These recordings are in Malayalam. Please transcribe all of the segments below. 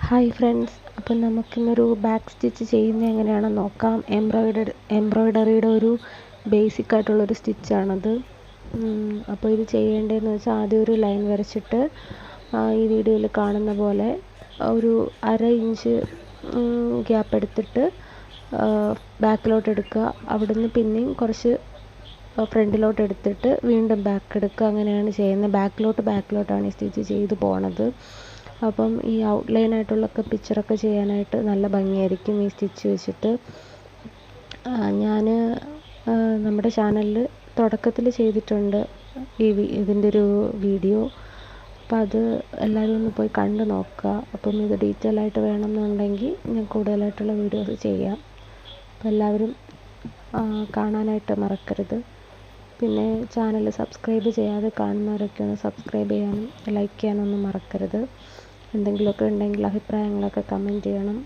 ഹായ് ഫ്രണ്ട്സ്, അപ്പം നമുക്കിന്നൊരു ബാക്ക് സ്റ്റിച്ച് ചെയ്യുന്നത് എങ്ങനെയാണെന്ന് നോക്കാം. എംബ്രോയ്ഡറിയുടെ ഒരു ബേസിക് ആയിട്ടുള്ളൊരു സ്റ്റിച്ചാണത്. അപ്പോൾ ഇത് ചെയ്യേണ്ടതെന്ന് വെച്ചാൽ ആദ്യം ഒരു ലൈൻ വരച്ചിട്ട് ഈ വീഡിയോയിൽ കാണുന്ന പോലെ ഒരു 1/2 ഇഞ്ച് ഗ്യാപ്പ് എടുത്തിട്ട് ബാക്കിലോട്ട് എടുക്കുക. അവിടുന്ന് പിന്നെയും കുറച്ച് ഫ്രണ്ടിലോട്ട് എടുത്തിട്ട് വീണ്ടും ബാക്ക് എടുക്കുക. അങ്ങനെയാണ് ചെയ്യുന്നത്. ബാക്കിലോട്ടാണ് ഈ സ്റ്റിച്ച് ചെയ്ത് പോണത്. അപ്പം ഈ ഔട്ട്ലൈനായിട്ടുള്ളൊക്കെ പിക്ചറൊക്കെ ചെയ്യാനായിട്ട് നല്ല ഭംഗിയായിരിക്കും ഈ സ്റ്റിച്ച് വെച്ചിട്ട്. ഞാൻ നമ്മുടെ ചാനലിൽ തുടക്കത്തിൽ ചെയ്തിട്ടുണ്ട് ഇതിൻ്റെ ഒരു വീഡിയോ. അപ്പോൾ അത് എല്ലാവരും ഒന്ന് പോയി കണ്ടു നോക്കുക. അപ്പം ഇത് ഡീറ്റെയിൽ ആയിട്ട് വേണമെന്നുണ്ടെങ്കിൽ ഞാൻ കൂടുതലായിട്ടുള്ള വീഡിയോസ് ചെയ്യാം. അപ്പോൾ എല്ലാവരും കാണാനായിട്ട് മറക്കരുത്. പിന്നെ ചാനൽ സബ്സ്ക്രൈബ് ചെയ്യാതെ കാണുന്നവരൊക്കെ ഒന്ന് സബ്സ്ക്രൈബ് ചെയ്യാനും ലൈക്ക് ചെയ്യാനൊന്നും മറക്കരുത്. എന്തെങ്കിലുമൊക്കെ ഉണ്ടെങ്കിൽ അഭിപ്രായങ്ങളൊക്കെ കമൻറ്റ് ചെയ്യണം.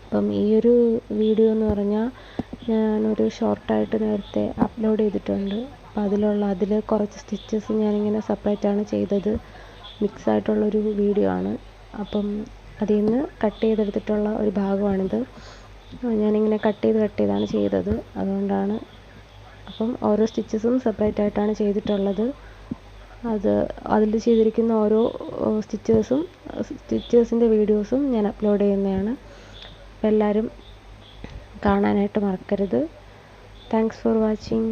അപ്പം ഈ ഒരു വീഡിയോ എന്ന് പറഞ്ഞാൽ ഞാനൊരു ഷോർട്ടായിട്ട് നേരത്തെ അപ്ലോഡ് ചെയ്തിട്ടുണ്ട്. അപ്പോൾ അതിൽ കുറച്ച് സ്റ്റിച്ചസ് ഞാനിങ്ങനെ സെപ്പറേറ്റാണ് ചെയ്തത്. മിക്സായിട്ടുള്ളൊരു വീഡിയോ ആണ്. അപ്പം അതിൽ നിന്ന് കട്ട് ചെയ്തെടുത്തിട്ടുള്ള ഒരു ഭാഗമാണിത്. ഞാനിങ്ങനെ കട്ട് ചെയ്താണ് ചെയ്തത്. അതുകൊണ്ടാണ്. അപ്പം ഓരോ സ്റ്റിച്ചസും സെപ്പറേറ്റ് ആയിട്ടാണ് ചെയ്തിട്ടുള്ളത്. അതിൽ ചെയ്തിരിക്കുന്ന ഓരോ സ്റ്റിച്ചേഴ്സിൻ്റെ വീഡിയോസും ഞാൻ അപ്ലോഡ് ചെയ്യുന്നതാണ്. അപ്പോൾ എല്ലാവരും കാണാനായിട്ട് മറക്കരുത്. Thanks for watching.